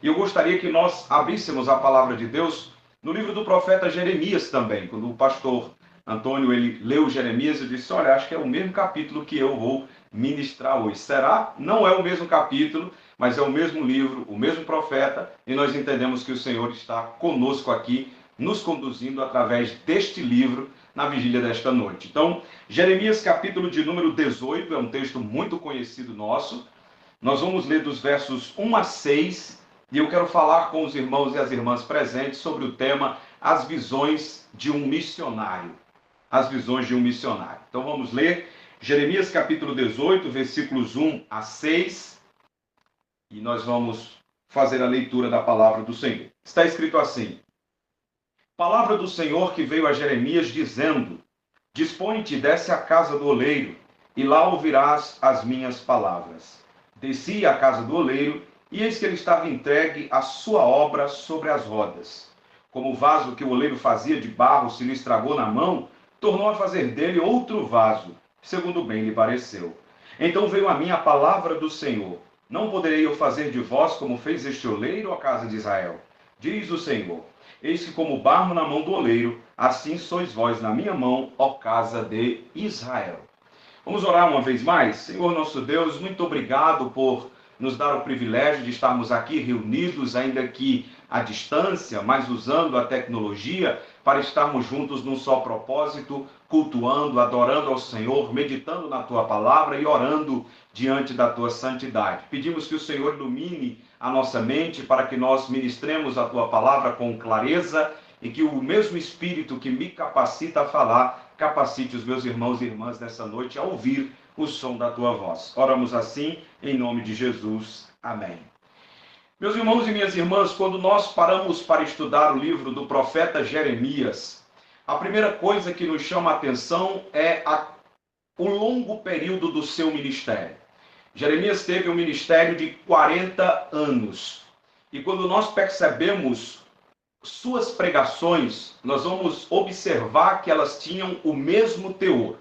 E eu gostaria que nós abríssemos a palavra de Deus no livro do profeta Jeremias também. Quando o pastor Antônio ele leu Jeremias, eu disse, olha, acho que é o mesmo capítulo que eu vou ministrar hoje. Será? Não é o mesmo capítulo, mas é o mesmo livro, o mesmo profeta, e nós entendemos que o Senhor está conosco aqui, nos conduzindo através deste livro na vigília desta noite. Então, Jeremias capítulo de número 18, é um texto muito conhecido nosso. Nós vamos ler dos versos 1 a 6, e eu quero falar com os irmãos e as irmãs presentes sobre o tema As Visões de um Missionário. As Visões de um Missionário. Então vamos ler Jeremias capítulo 18, versículos 1 a 6, e nós vamos fazer a leitura da palavra do Senhor. Está escrito assim: Palavra do Senhor que veio a Jeremias dizendo, Dispõe-te e desce à casa do oleiro, e lá ouvirás as minhas palavras. Desci à casa do oleiro, e eis que ele estava entregue à sua obra sobre as rodas. Como o vaso que o oleiro fazia de barro se lhe estragou na mão, tornou a fazer dele outro vaso, segundo bem lhe pareceu. Então veio a mim a palavra do Senhor. Não poderei eu fazer de vós como fez este oleiro, ó casa de Israel? Diz o Senhor. Eis que como barro na mão do oleiro, assim sois vós na minha mão, ó casa de Israel. Vamos orar uma vez mais? Senhor nosso Deus, muito obrigado por nos dar o privilégio de estarmos aqui reunidos, ainda que à distância, mas usando a tecnologia para estarmos juntos num só propósito, cultuando, adorando ao Senhor, meditando na Tua palavra e orando diante da Tua santidade. Pedimos que o Senhor ilumine a nossa mente para que nós ministremos a Tua palavra com clareza e que o mesmo Espírito que me capacita a falar, capacite os meus irmãos e irmãs nessa noite a ouvir o som da Tua voz. Oramos assim, em nome de Jesus. Amém. Meus irmãos e minhas irmãs, quando nós paramos para estudar o livro do profeta Jeremias, a primeira coisa que nos chama a atenção é o longo período do seu ministério. Jeremias teve um ministério de 40 anos. E quando nós percebemos suas pregações, nós vamos observar que elas tinham o mesmo teor.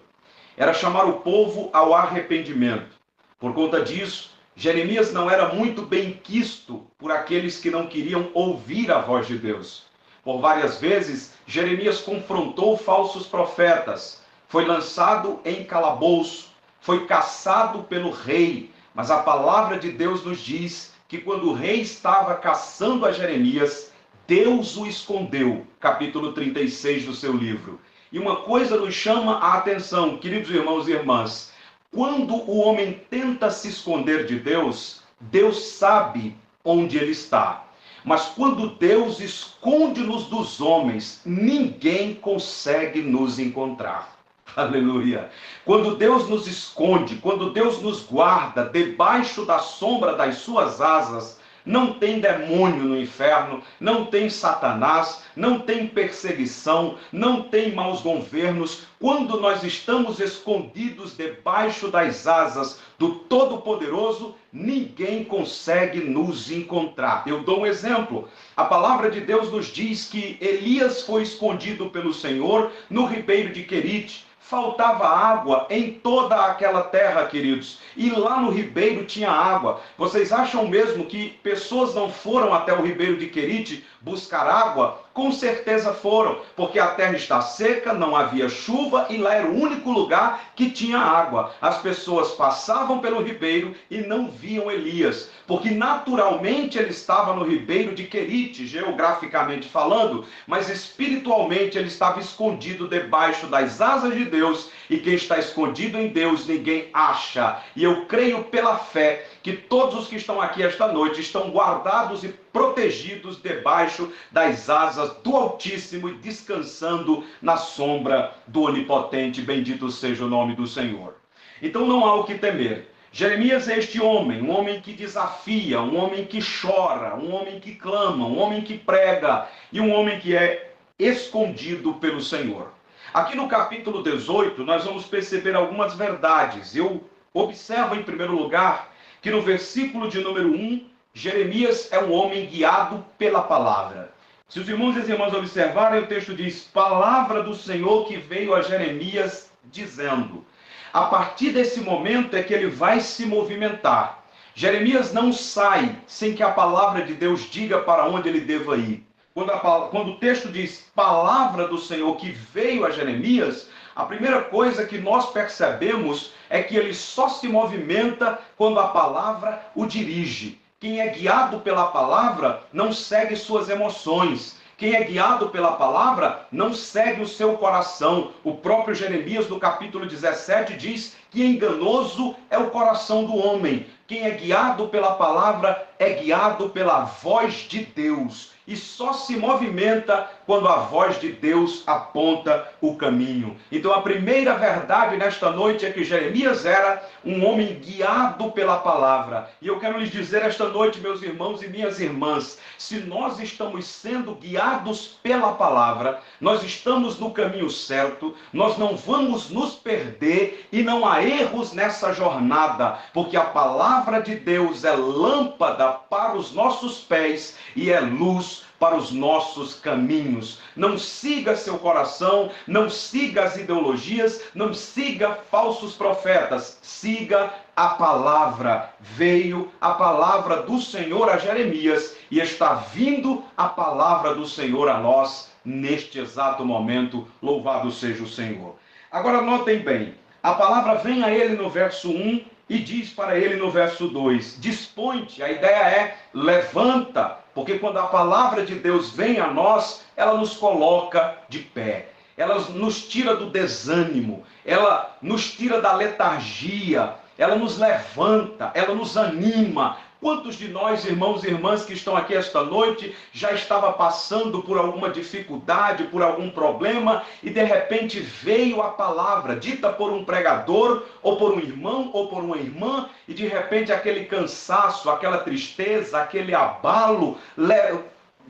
Era chamar o povo ao arrependimento. Por conta disso, Jeremias não era muito bem quisto por aqueles que não queriam ouvir a voz de Deus. Por várias vezes, Jeremias confrontou falsos profetas, foi lançado em calabouço, foi caçado pelo rei, mas a palavra de Deus nos diz que quando o rei estava caçando a Jeremias, Deus o escondeu, capítulo 36 do seu livro. E uma coisa nos chama a atenção, queridos irmãos e irmãs, quando o homem tenta se esconder de Deus, Deus sabe onde ele está. Mas quando Deus esconde-nos dos homens, ninguém consegue nos encontrar. Aleluia! Quando Deus nos esconde, quando Deus nos guarda debaixo da sombra das suas asas, não tem demônio no inferno, não tem Satanás, não tem perseguição, não tem maus governos. Quando nós estamos escondidos debaixo das asas do Todo-Poderoso, ninguém consegue nos encontrar. Eu dou um exemplo. A palavra de Deus nos diz que Elias foi escondido pelo Senhor no ribeiro de Querite. Faltava água em toda aquela terra, queridos. E lá no ribeiro tinha água. Vocês acham mesmo que pessoas não foram até o ribeiro de Querite buscar água? Com certeza foram, porque a terra está seca, não havia chuva e lá era o único lugar que tinha água. As pessoas passavam pelo ribeiro e não viam Elias, porque naturalmente ele estava no ribeiro de Querite, geograficamente falando, mas espiritualmente ele estava escondido debaixo das asas de Deus, e quem está escondido em Deus ninguém acha. E eu creio pela fé que todos os que estão aqui esta noite estão guardados e protegidos debaixo das asas do Altíssimo e descansando na sombra do Onipotente. Bendito seja o nome do Senhor. Então não há o que temer. Jeremias é este homem, um homem que desafia, um homem que chora, um homem que clama, um homem que prega e um homem que é escondido pelo Senhor. Aqui no capítulo 18 nós vamos perceber algumas verdades. Eu observo em primeiro lugar que no versículo de número 1, Jeremias é um homem guiado pela palavra. Se os irmãos e as irmãs observarem, o texto diz, palavra do Senhor que veio a Jeremias dizendo. A partir desse momento é que ele vai se movimentar. Jeremias não sai sem que a palavra de Deus diga para onde ele deva ir. Quando o texto diz palavra do Senhor que veio a Jeremias, a primeira coisa que nós percebemos é que ele só se movimenta quando a palavra o dirige. Quem é guiado pela palavra não segue suas emoções. Quem é guiado pela palavra não segue o seu coração. O próprio Jeremias, no capítulo 17, diz que enganoso é o coração do homem. Quem é guiado pela palavra é guiado pela voz de Deus. E só se movimenta quando a voz de Deus aponta o caminho. Então a primeira verdade nesta noite é que Jeremias era um homem guiado pela palavra. E eu quero lhes dizer esta noite, meus irmãos e minhas irmãs, se nós estamos sendo guiados pela palavra, nós estamos no caminho certo, nós não vamos nos perder e não há erros nessa jornada, porque a palavra de Deus é lâmpada para os nossos pés e é luz para os nossos caminhos. Não siga seu coração, não siga as ideologias, não siga falsos profetas, siga a palavra. Veio a palavra do Senhor a Jeremias e está vindo a palavra do Senhor a nós neste exato momento. Louvado seja o Senhor. Agora notem bem, a palavra vem a ele no verso 1 e diz para ele no verso 2, dispõe-te, a ideia é levanta, porque quando a palavra de Deus vem a nós, ela nos coloca de pé, ela nos tira do desânimo, ela nos tira da letargia, ela nos levanta, ela nos anima. Quantos de nós, irmãos e irmãs que estão aqui esta noite, já estava passando por alguma dificuldade, por algum problema, e de repente veio a palavra dita por um pregador, ou por um irmão, ou por uma irmã, e de repente aquele cansaço, aquela tristeza, aquele abalo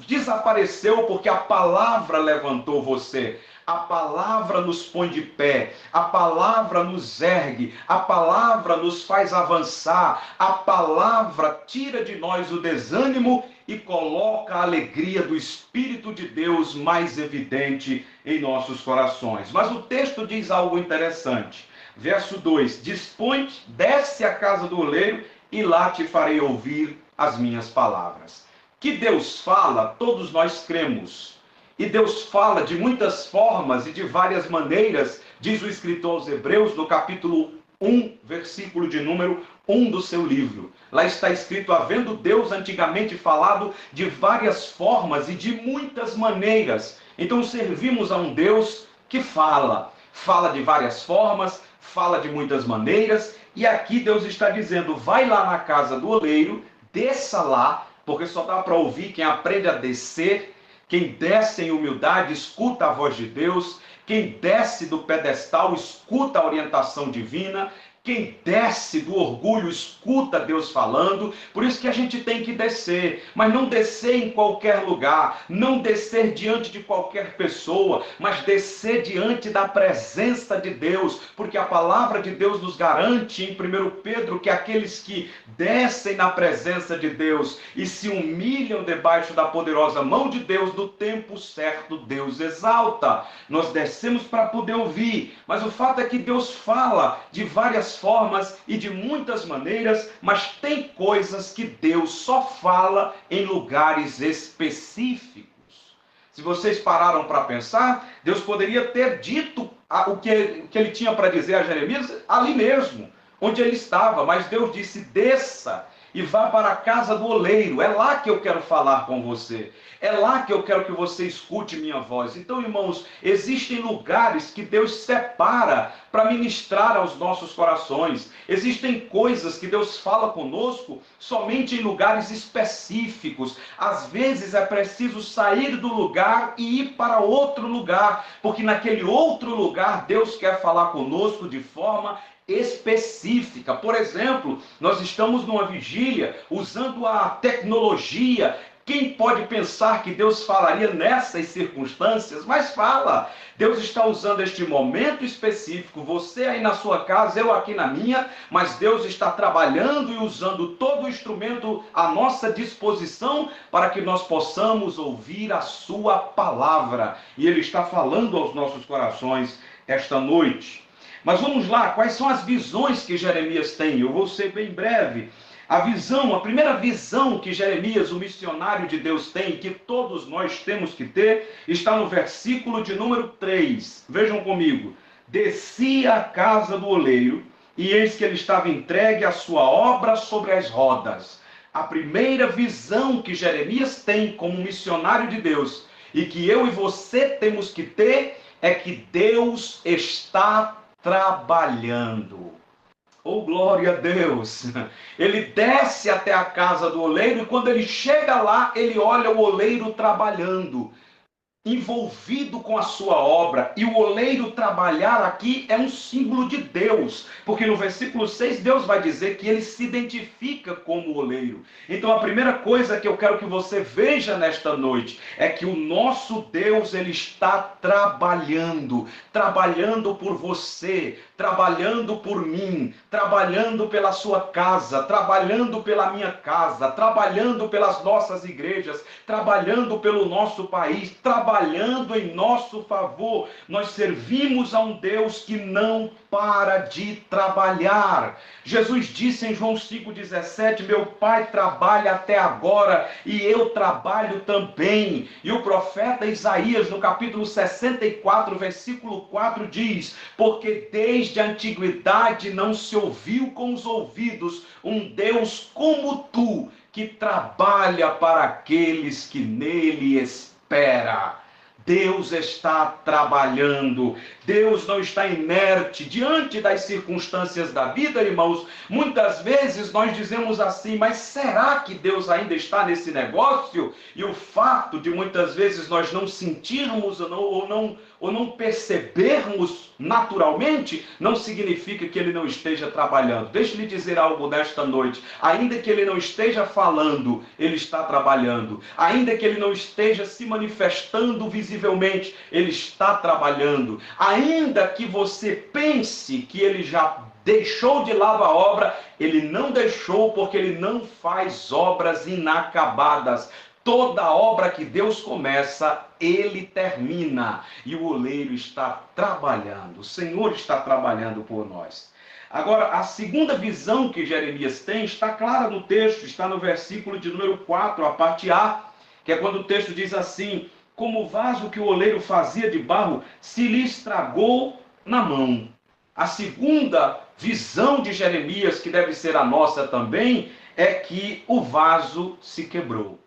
desapareceu porque a palavra levantou você. A palavra nos põe de pé, a palavra nos ergue, a palavra nos faz avançar, a palavra tira de nós o desânimo e coloca a alegria do Espírito de Deus mais evidente em nossos corações. Mas o texto diz algo interessante. Verso 2, dispõe-te, desce à casa do oleiro e lá te farei ouvir as minhas palavras. Que Deus fala, todos nós cremos. E Deus fala de muitas formas e de várias maneiras, diz o escritor aos Hebreus, no capítulo 1, versículo de número 1 do seu livro. Lá está escrito, havendo Deus antigamente falado de várias formas e de muitas maneiras. Então servimos a um Deus que fala de várias formas, fala de muitas maneiras, e aqui Deus está dizendo, vai lá na casa do oleiro, desça lá, porque só dá para ouvir quem aprende a descer. Quem desce em humildade, escuta a voz de Deus. Quem desce do pedestal, escuta a orientação divina. Quem desce do orgulho, escuta Deus falando. Por isso que a gente tem que descer. Mas não descer em qualquer lugar. Não descer diante de qualquer pessoa. Mas descer diante da presença de Deus. Porque a palavra de Deus nos garante em 1 Pedro que aqueles que descem na presença de Deus e se humilham debaixo da poderosa mão de Deus, no tempo certo Deus exalta. Nós descemos para poder ouvir. Mas o fato é que Deus fala de várias formas e de muitas maneiras, mas tem coisas que Deus só fala em lugares específicos. Se vocês pararam para pensar, Deus poderia ter dito o que ele tinha para dizer a Jeremias ali mesmo, onde ele estava, mas Deus disse, desça e vá para a casa do oleiro, é lá que eu quero falar com você, é lá que eu quero que você escute minha voz. Então, irmãos, existem lugares que Deus separa para ministrar aos nossos corações, existem coisas que Deus fala conosco somente em lugares específicos. Às vezes é preciso sair do lugar e ir para outro lugar, porque naquele outro lugar Deus quer falar conosco de forma específica. Por exemplo, nós estamos numa vigília usando a tecnologia. Quem pode pensar que Deus falaria nessas circunstâncias? Mas fala. Deus está usando este momento específico, você aí na sua casa, eu aqui na minha, mas Deus está trabalhando e usando todo o instrumento à nossa disposição para que nós possamos ouvir a sua palavra. E Ele está falando aos nossos corações esta noite. Mas vamos lá, quais são as visões que Jeremias tem? Eu vou ser bem breve. A primeira visão que Jeremias, o missionário de Deus, tem, que todos nós temos que ter, está no versículo de número 3. Vejam comigo. Desci à casa do oleiro, e eis que ele estava entregue à sua obra sobre as rodas. A primeira visão que Jeremias tem como missionário de Deus, e que eu e você temos que ter, é que Deus está trabalhando. Oh, glória a Deus! Ele desce até a casa do oleiro e quando ele chega lá, ele olha o oleiro trabalhando, envolvido com a sua obra. E o oleiro trabalhar aqui é um símbolo de Deus, porque no versículo 6 Deus vai dizer que ele se identifica como oleiro. Então a primeira coisa que eu quero que você veja nesta noite é que o nosso Deus, ele está trabalhando por você, trabalhando por mim, trabalhando pela sua casa, trabalhando pela minha casa, trabalhando pelas nossas igrejas, trabalhando pelo nosso país, trabalhando em nosso favor. Nós servimos a um Deus que não para de trabalhar. Jesus disse em João 5,17, meu Pai trabalha até agora e eu trabalho também. E o profeta Isaías, no capítulo 64, versículo 4, diz, porque desde a antiguidade não se ouviu com os ouvidos um Deus como tu, que trabalha para aqueles que nele esperam. Deus está trabalhando, Deus não está inerte diante das circunstâncias da vida, irmãos. Muitas vezes nós dizemos assim, mas será que Deus ainda está nesse negócio? E o fato de muitas vezes nós não sentirmos ou não percebermos naturalmente, não significa que Ele não esteja trabalhando. Deixe-lhe dizer algo nesta noite, ainda que Ele não esteja falando, Ele está trabalhando. Ainda que Ele não esteja se manifestando visivelmente, Ele está trabalhando. Ainda que você pense que Ele já deixou de lado a obra, Ele não deixou, porque Ele não faz obras inacabadas. Toda obra que Deus começa, Ele termina. E o oleiro está trabalhando. O Senhor está trabalhando por nós. Agora, a segunda visão que Jeremias tem está clara no texto. Está no versículo de número 4, a parte A. Que é quando o texto diz assim, como o vaso que o oleiro fazia de barro se lhe estragou na mão. A segunda visão de Jeremias, que deve ser a nossa também, é que o vaso se quebrou.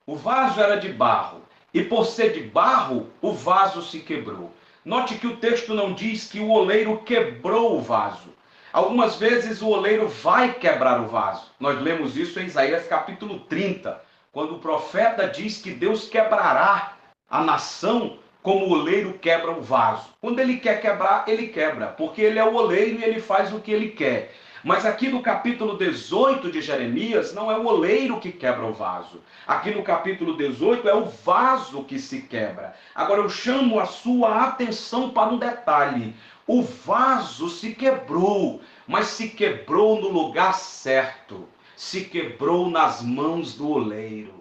O vaso era de barro, e por ser de barro, o vaso se quebrou. Note que o texto não diz que o oleiro quebrou o vaso. Algumas vezes o oleiro vai quebrar o vaso. Nós lemos isso em Isaías capítulo 30, quando o profeta diz que Deus quebrará a nação como o oleiro quebra o vaso. Quando ele quer quebrar, ele quebra, porque ele é o oleiro e ele faz o que ele quer. Mas aqui no capítulo 18 de Jeremias, não é o oleiro que quebra o vaso. Aqui no capítulo 18 é o vaso que se quebra. Agora eu chamo a sua atenção para um detalhe. O vaso se quebrou, mas se quebrou no lugar certo. Se quebrou nas mãos do oleiro.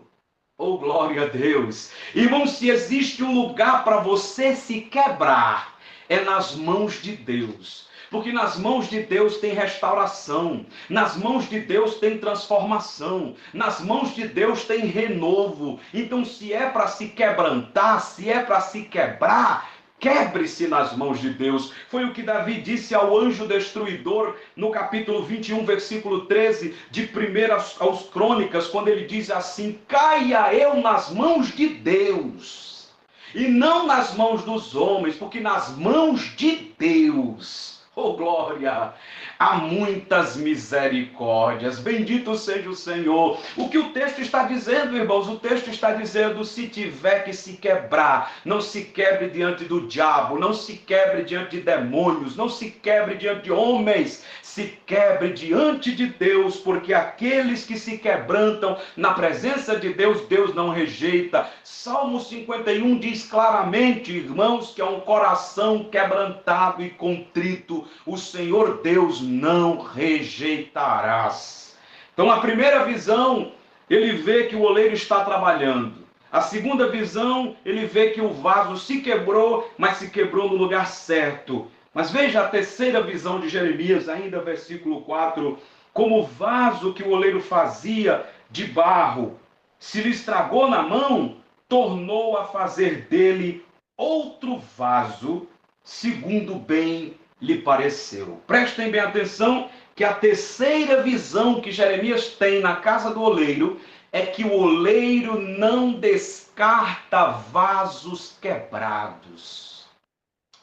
Oh, glória a Deus! Irmão, se existe um lugar para você se quebrar, é nas mãos de Deus. Porque nas mãos de Deus tem restauração, nas mãos de Deus tem transformação, nas mãos de Deus tem renovo. Então, se é para se quebrantar, se é para se quebrar, quebre-se nas mãos de Deus. Foi o que Davi disse ao anjo destruidor no capítulo 21, versículo 13 de 1 aos Crônicas, quando ele diz assim, caia eu nas mãos de Deus, e não nas mãos dos homens, porque nas mãos de Deus, oh glória, há muitas misericórdias. Bendito seja o Senhor. O que o texto está dizendo, irmãos? O texto está dizendo, se tiver que se quebrar, não se quebre diante do diabo, não se quebre diante de demônios, não se quebre diante de homens, se quebre diante de Deus, porque aqueles que se quebrantam na presença de Deus, Deus não rejeita. Salmo 51 diz claramente, irmãos, que é um coração quebrantado e contrito, o Senhor Deus não rejeitarás. Então, a primeira visão, ele vê que o oleiro está trabalhando. A segunda visão, ele vê que o vaso se quebrou, mas se quebrou no lugar certo. Mas veja a terceira visão de Jeremias, ainda versículo 4, como o vaso que o oleiro fazia de barro, se lhe estragou na mão, tornou a fazer dele outro vaso, segundo bem lhe pareceu. Prestem bem atenção que a terceira visão que Jeremias tem na casa do oleiro é que o oleiro não descarta vasos quebrados.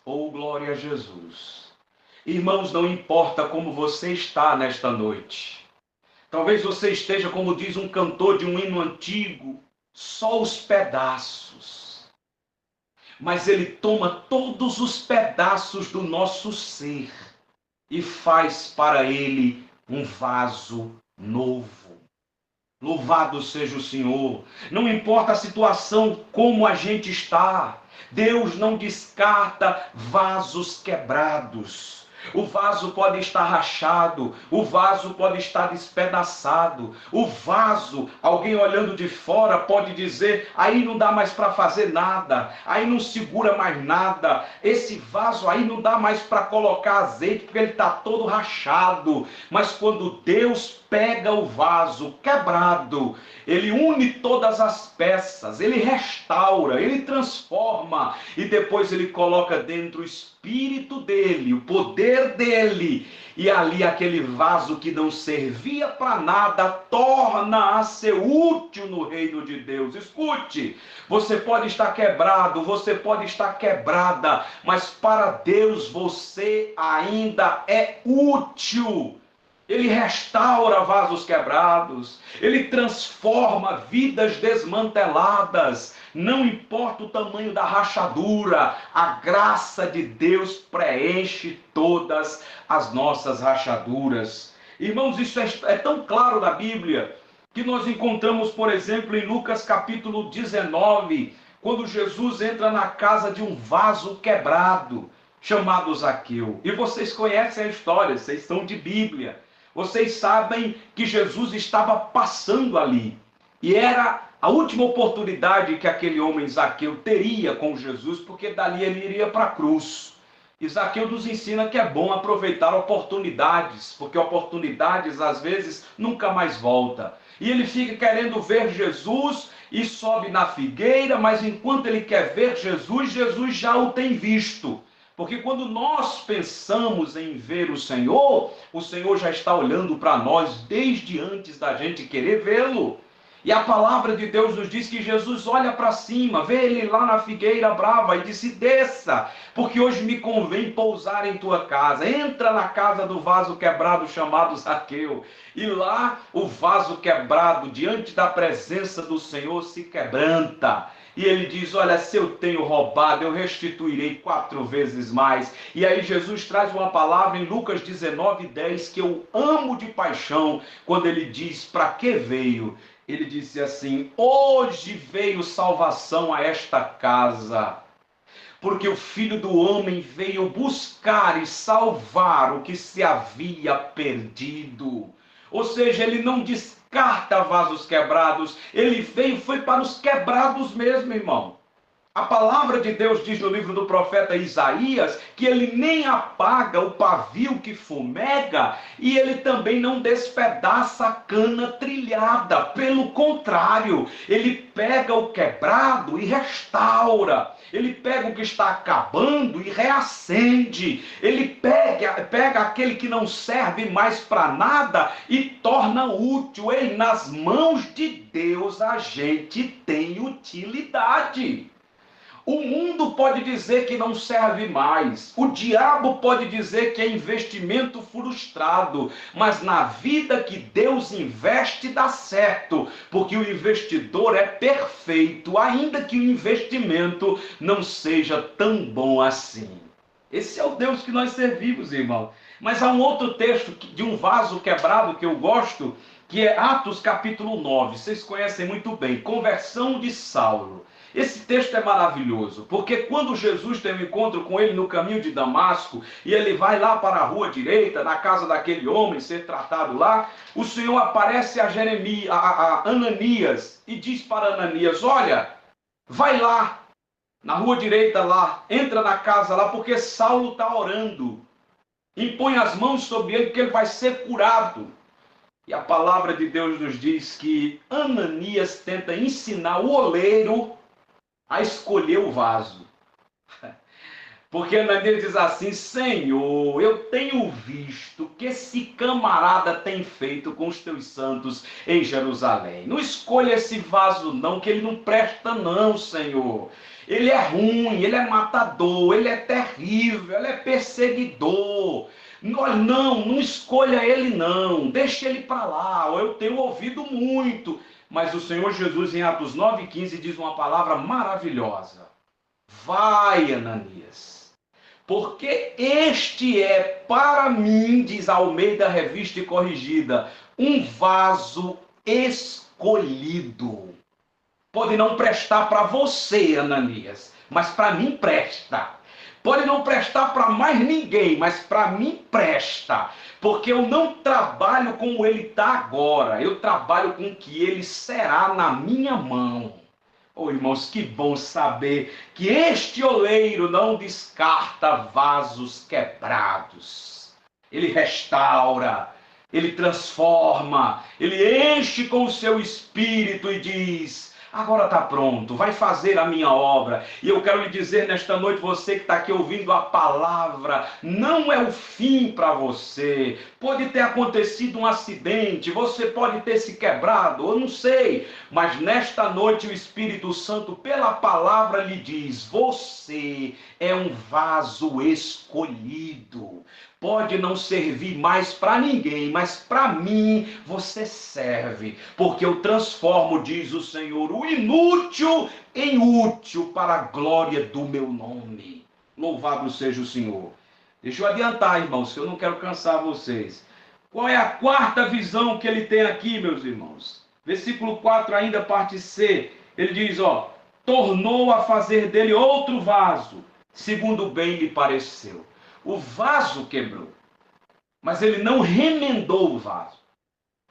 Oh, glória a Jesus! Irmãos, não importa como você está nesta noite. Talvez você esteja, como diz um cantor de um hino antigo, só os pedaços. Mas ele toma todos os pedaços do nosso ser e faz para ele um vaso novo. Louvado seja o Senhor. Não importa a situação, como a gente está, Deus não descarta vasos quebrados. O vaso pode estar rachado, o vaso pode estar despedaçado, o vaso, alguém olhando de fora pode dizer, aí não dá mais para fazer nada, aí não segura mais nada, esse vaso aí não dá mais para colocar azeite porque ele está todo rachado. Mas quando Deus pega o vaso quebrado, ele une todas as peças, ele restaura, ele transforma e depois ele coloca dentro o Espírito dele, o poder dele, e ali aquele vaso que não servia para nada torna a ser útil no reino de Deus. Escute, você pode estar quebrado, você pode estar quebrada, mas para Deus você ainda é útil. Ele restaura vasos quebrados, ele transforma vidas desmanteladas. Não importa o tamanho da rachadura, a graça de Deus preenche todas as nossas rachaduras. Irmãos, isso é tão claro na Bíblia, que nós encontramos, por exemplo, em Lucas capítulo 19, quando Jesus entra na casa de um vaso quebrado, chamado Zaqueu. E vocês conhecem a história, vocês são de Bíblia. Vocês sabem que Jesus estava passando ali. E era a última oportunidade que aquele homem Zaqueu teria com Jesus, porque dali ele iria para a cruz. E Zaqueu nos ensina que é bom aproveitar oportunidades, porque oportunidades às vezes nunca mais voltam. E ele fica querendo ver Jesus e sobe na figueira, mas enquanto ele quer ver Jesus, Jesus já o tem visto. Porque quando nós pensamos em ver o Senhor já está olhando para nós desde antes da gente querer vê-lo. E a palavra de Deus nos diz que Jesus olha para cima, vê ele lá na figueira brava e disse, desça, porque hoje me convém pousar em tua casa. Entra na casa do vaso quebrado chamado Zaqueu. E lá o vaso quebrado diante da presença do Senhor se quebranta. E ele diz, olha, se eu tenho roubado, eu restituirei 4 vezes mais. E aí Jesus traz uma palavra em Lucas 19:10 que eu amo de paixão, quando ele diz, para que veio? Ele disse assim, hoje veio salvação a esta casa, porque o Filho do Homem veio buscar e salvar o que se havia perdido. Ou seja, ele não descarta vasos quebrados, ele veio, foi para os quebrados mesmo, irmão. A palavra de Deus diz no livro do profeta Isaías que ele nem apaga o pavio que fumega e ele também não despedaça a cana trilhada. Pelo contrário, ele pega o quebrado e restaura. Ele pega o que está acabando e reacende. Ele pega aquele que não serve mais para nada e torna útil. E nas mãos de Deus a gente tem utilidade. O mundo pode dizer que não serve mais, o diabo pode dizer que é investimento frustrado, mas na vida que Deus investe dá certo, porque o investidor é perfeito, ainda que o investimento não seja tão bom assim. Esse é o Deus que nós servimos, irmão. Mas há um outro texto de um vaso quebrado que eu gosto, que é Atos capítulo 9, vocês conhecem muito bem, conversão de Saulo. Esse texto é maravilhoso, porque quando Jesus tem um encontro com ele no caminho de Damasco, e ele vai lá para a rua direita, na casa daquele homem, ser tratado lá, o Senhor aparece a Ananias, e diz para Ananias, olha, vai lá, na rua direita lá, entra na casa lá, porque Saulo está orando, impõe as mãos sobre ele, que ele vai ser curado. E a palavra de Deus nos diz que Ananias tenta ensinar o oleiro a escolher o vaso. Porque Ananias diz assim: Senhor, eu tenho visto que esse camarada tem feito com os teus santos em Jerusalém. Não escolha esse vaso não, que ele não presta não, Senhor. Ele é ruim, ele é matador, ele é terrível, ele é perseguidor. Não escolha ele não, deixa ele para lá. Eu tenho ouvido muito. Mas o Senhor Jesus em Atos 9,15 diz uma palavra maravilhosa. Vai, Ananias. Porque este é para mim, diz Almeida Revista e Corrigida, um vaso escolhido. Pode não prestar para você, Ananias, mas para mim presta. Pode não prestar para mais ninguém, mas para mim presta. Porque eu não trabalho como ele está agora, eu trabalho com o que ele será na minha mão. Oh, irmãos, que bom saber que este oleiro não descarta vasos quebrados. Ele restaura, ele transforma, ele enche com o seu espírito e diz: agora está pronto, vai fazer a minha obra. E eu quero lhe dizer nesta noite, você que está aqui ouvindo a palavra, não é o fim para você. Pode ter acontecido um acidente, você pode ter se quebrado, eu não sei. Mas nesta noite o Espírito Santo, pela palavra, lhe diz: você é um vaso escolhido. Pode não servir mais para ninguém, mas para mim você serve. Porque eu transformo, diz o Senhor, o inútil em útil para a glória do meu nome. Louvado seja o Senhor. Deixa eu adiantar, irmãos, que eu não quero cansar vocês. Qual é a quarta visão que ele tem aqui, meus irmãos? Versículo 4, ainda parte C. Ele diz, tornou a fazer dele outro vaso, segundo bem lhe pareceu. O vaso quebrou, mas ele não remendou o vaso.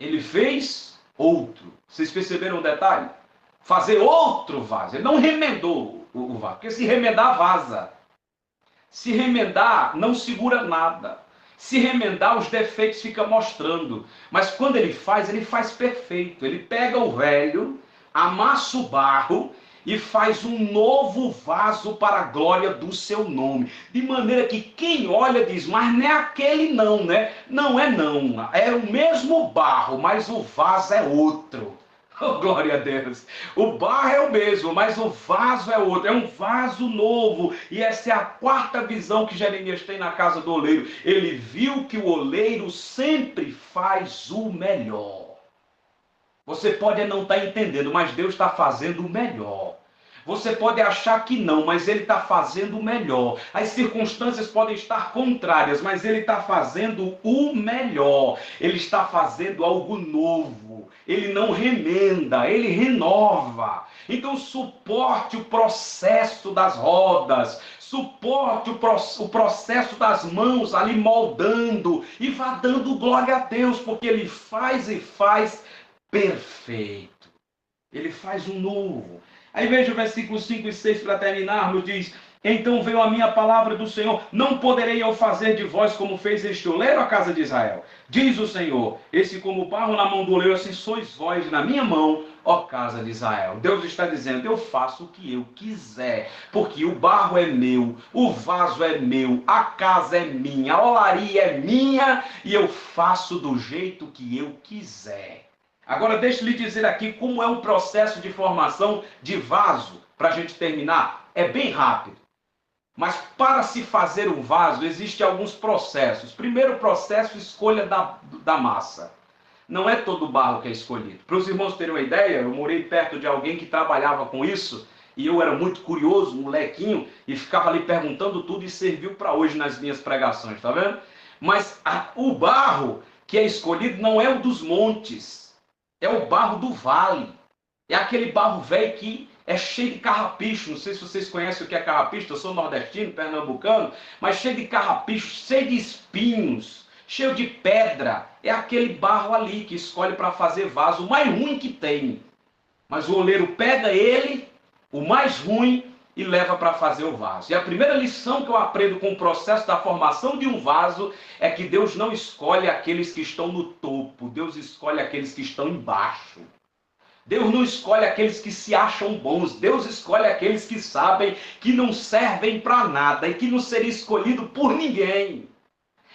Ele fez outro. Vocês perceberam o detalhe? Fazer outro vaso. Ele não remendou o vaso, porque se remendar, vaza. Se remendar, não segura nada. Se remendar, os defeitos ficam mostrando. Mas quando ele faz perfeito. Ele pega o velho, amassa o barro e faz um novo vaso para a glória do seu nome. De maneira que quem olha diz, mas não é aquele não, né? Não é não. É o mesmo barro, mas o vaso é outro. Oh, glória a Deus. O barro é o mesmo, mas o vaso é outro. É um vaso novo. E essa é a quarta visão que Jeremias tem na casa do oleiro. Ele viu que o oleiro sempre faz o melhor. Você pode não estar entendendo, mas Deus está fazendo o melhor. Você pode achar que não, mas Ele está fazendo o melhor. As circunstâncias podem estar contrárias, mas Ele está fazendo o melhor. Ele está fazendo algo novo. Ele não remenda, Ele renova. Então suporte o processo das rodas. Suporte o processo das mãos ali moldando. E vá dando glória a Deus, porque Ele faz e faz perfeito. Ele faz um novo. Aí veja o versículo 5 e 6 para terminarmos, diz: então veio a minha palavra do Senhor, não poderei eu fazer de vós como fez este oleiro a casa de Israel. Diz o Senhor, esse como barro na mão do oleiro, assim sois vós na minha mão, ó casa de Israel. Deus está dizendo, eu faço o que eu quiser, porque o barro é meu, o vaso é meu, a casa é minha, a olaria é minha, e eu faço do jeito que eu quiser. Agora deixe-lhe dizer aqui como é o processo de formação de vaso, para a gente terminar. É bem rápido. Mas para se fazer um vaso, existem alguns processos. Primeiro processo, escolha da massa. Não é todo barro que é escolhido. Para os irmãos terem uma ideia, eu morei perto de alguém que trabalhava com isso, e eu era muito curioso, molequinho, e ficava ali perguntando tudo, e serviu para hoje nas minhas pregações, tá vendo? Mas o barro que é escolhido não é o dos montes. É o barro do vale. É aquele barro velho que é cheio de carrapicho. Não sei se vocês conhecem o que é carrapicho. Eu sou nordestino, pernambucano. Mas cheio de carrapicho, cheio de espinhos, cheio de pedra. É aquele barro ali que escolhe para fazer vaso. O mais ruim que tem. Mas o oleiro pega ele, o mais ruim, e leva para fazer o vaso. E a primeira lição que eu aprendo com o processo da formação de um vaso é que Deus não escolhe aqueles que estão no topo, Deus escolhe aqueles que estão embaixo. Deus não escolhe aqueles que se acham bons, Deus escolhe aqueles que sabem que não servem para nada e que não seria escolhido por ninguém.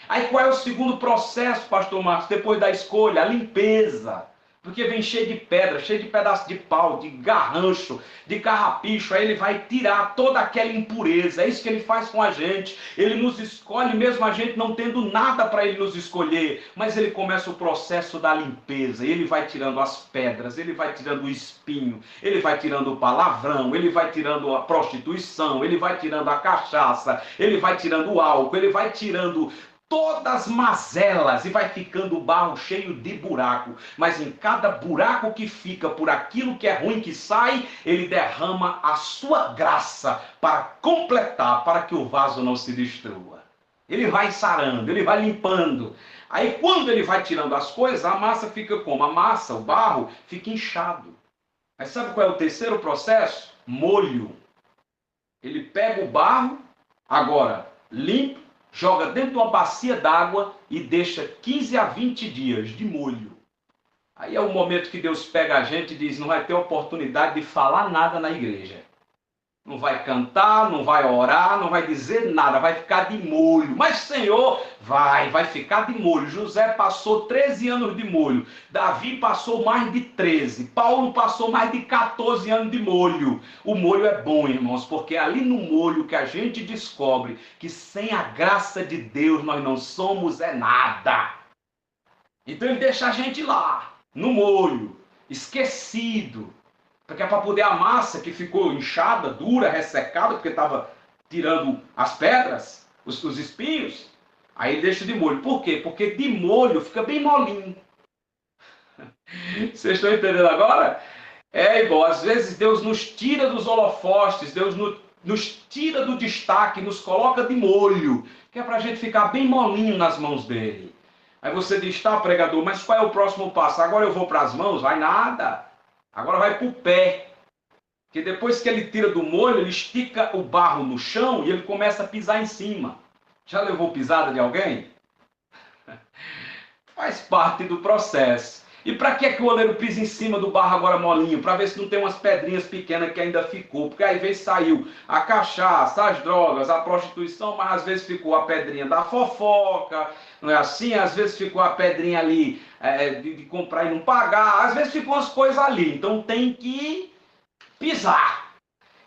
Aí qual é o segundo processo, pastor Marcos, depois da escolha? A limpeza. Porque vem cheio de pedra, cheio de pedaço de pau, de garrancho, de carrapicho. Aí ele vai tirar toda aquela impureza. É isso que ele faz com a gente. Ele nos escolhe, mesmo a gente não tendo nada para ele nos escolher. Mas ele começa o processo da limpeza. Ele vai tirando as pedras, ele vai tirando o espinho, ele vai tirando o palavrão, ele vai tirando a prostituição, ele vai tirando a cachaça, ele vai tirando o álcool, ele vai tirando todas as mazelas e vai ficando o barro cheio de buraco. Mas em cada buraco que fica por aquilo que é ruim que sai, ele derrama a sua graça para completar, para que o vaso não se destrua. Ele vai sarando, ele vai limpando. Aí quando ele vai tirando as coisas, a massa fica como? A massa, o barro, fica inchado. Mas sabe qual é o terceiro processo? Molho. Ele pega o barro, agora limpa, joga dentro de uma bacia d'água e deixa 15 a 20 dias de molho. Aí é o momento que Deus pega a gente e diz, não vai ter oportunidade de falar nada na igreja. Não vai cantar, não vai orar, não vai dizer nada, vai ficar de molho. Mas Senhor, vai ficar de molho. José passou 13 anos de molho. Davi passou mais de 13. Paulo passou mais de 14 anos de molho. O molho é bom, irmãos, porque é ali no molho que a gente descobre que sem a graça de Deus nós não somos nada. Então ele deixa a gente lá, no molho, esquecido. Porque é para poder a massa que ficou inchada, dura, ressecada, porque estava tirando as pedras, os espinhos, aí deixa de molho. Por quê? Porque de molho fica bem molinho. Vocês estão entendendo agora? É igual, às vezes Deus nos tira dos holofotes, Deus nos tira do destaque, nos coloca de molho, que é para a gente ficar bem molinho nas mãos dele. Aí você diz, tá, pregador, mas qual é o próximo passo? Agora eu vou para as mãos? Vai nada. Agora vai para o pé, que depois que ele tira do molho, ele estica o barro no chão e ele começa a pisar em cima. Já levou pisada de alguém? Faz parte do processo. E para que o oleiro pisa em cima do barro agora molinho? Para ver se não tem umas pedrinhas pequenas que ainda ficou. Porque às vezes saiu a cachaça, as drogas, a prostituição, mas às vezes ficou a pedrinha da fofoca, não é assim? Às vezes ficou a pedrinha ali de comprar e não pagar. Às vezes ficam as coisas ali. Então tem que pisar.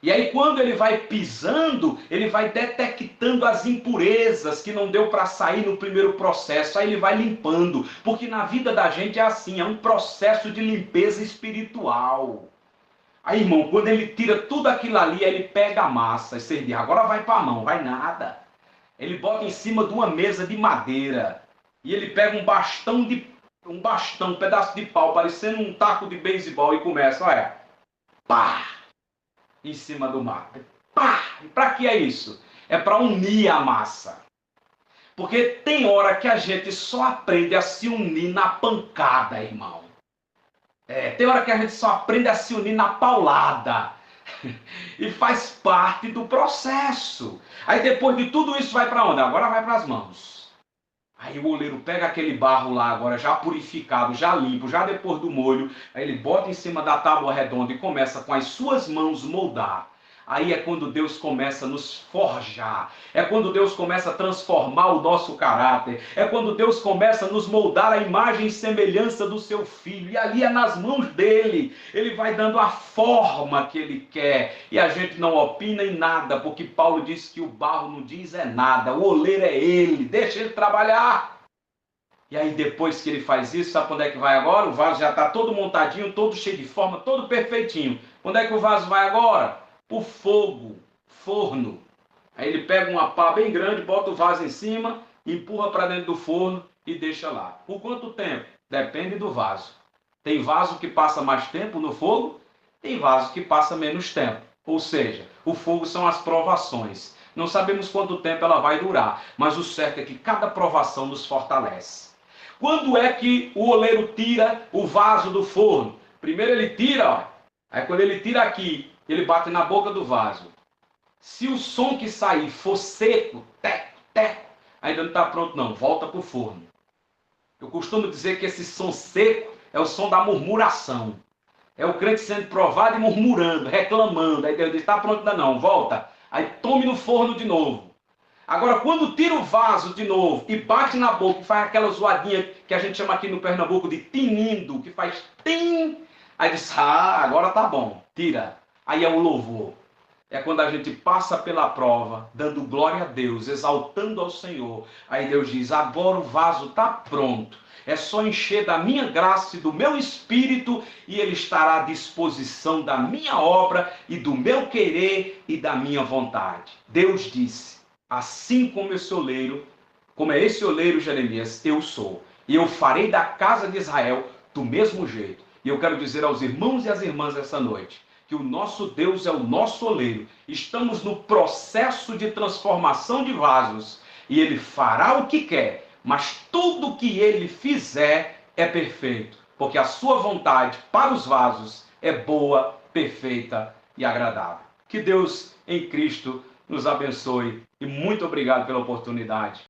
E aí quando ele vai pisando, ele vai detectando as impurezas que não deu para sair no primeiro processo. Aí ele vai limpando, porque na vida da gente é assim, é um processo de limpeza espiritual. Aí, irmão, quando ele tira tudo aquilo ali, ele pega a massa, e você diz, agora vai para a mão, vai nada. Ele bota em cima de uma mesa de madeira, e ele pega um bastão, um pedaço de pau, parecendo um taco de beisebol, e começa, olha, pá! Em cima do mar. Pá! E para que é isso? É para unir a massa. Porque tem hora que a gente só aprende a se unir na pancada, irmão. Tem hora que a gente só aprende a se unir na paulada. E faz parte do processo. Aí depois de tudo isso vai para onde? Agora vai para as mãos. Aí o oleiro pega aquele barro lá agora já purificado, já limpo, já depois do molho, aí ele bota em cima da tábua redonda e começa com as suas mãos moldar. Aí é quando Deus começa a nos forjar, é quando Deus começa a transformar o nosso caráter, é quando Deus começa a nos moldar a imagem e semelhança do seu Filho, e ali é nas mãos dele, ele vai dando a forma que ele quer, e a gente não opina em nada, porque Paulo diz que o barro não diz nada, o oleiro é ele, deixa ele trabalhar. E aí depois que ele faz isso, sabe onde é que vai agora? O vaso já está todo montadinho, todo cheio de forma, todo perfeitinho. Onde é que o vaso vai agora? O fogo, forno. Aí ele pega uma pá bem grande, bota o vaso em cima, empurra para dentro do forno e deixa lá. Por quanto tempo? Depende do vaso. Tem vaso que passa mais tempo no fogo, tem vaso que passa menos tempo. Ou seja, o fogo são as provações. Não sabemos quanto tempo ela vai durar, mas o certo é que cada provação nos fortalece. Quando é que o oleiro tira o vaso do forno? Primeiro ele tira, ó. Aí quando ele tira aqui, ele bate na boca do vaso. Se o som que sair for seco, teco, teco, ainda não está pronto não, volta para o forno. Eu costumo dizer que esse som seco é o som da murmuração. É o crente sendo provado e murmurando, reclamando. Aí Deus diz, está pronto ainda não, volta. Aí tome no forno de novo. Agora, quando tira o vaso de novo e bate na boca, e faz aquela zoadinha que a gente chama aqui no Pernambuco de tinindo, que faz tim, aí diz, agora tá bom, tira. Aí é o louvor. É quando a gente passa pela prova, dando glória a Deus, exaltando ao Senhor. Aí Deus diz, agora o vaso está pronto. É só encher da minha graça e do meu espírito e ele estará à disposição da minha obra e do meu querer e da minha vontade. Deus disse, assim como esse oleiro, como é esse oleiro Jeremias, eu sou. E eu farei da casa de Israel do mesmo jeito. E eu quero dizer aos irmãos e às irmãs essa noite, que o nosso Deus é o nosso oleiro. Estamos no processo de transformação de vasos. E ele fará o que quer, mas tudo o que ele fizer é perfeito. Porque a sua vontade para os vasos é boa, perfeita e agradável. Que Deus em Cristo nos abençoe. E muito obrigado pela oportunidade.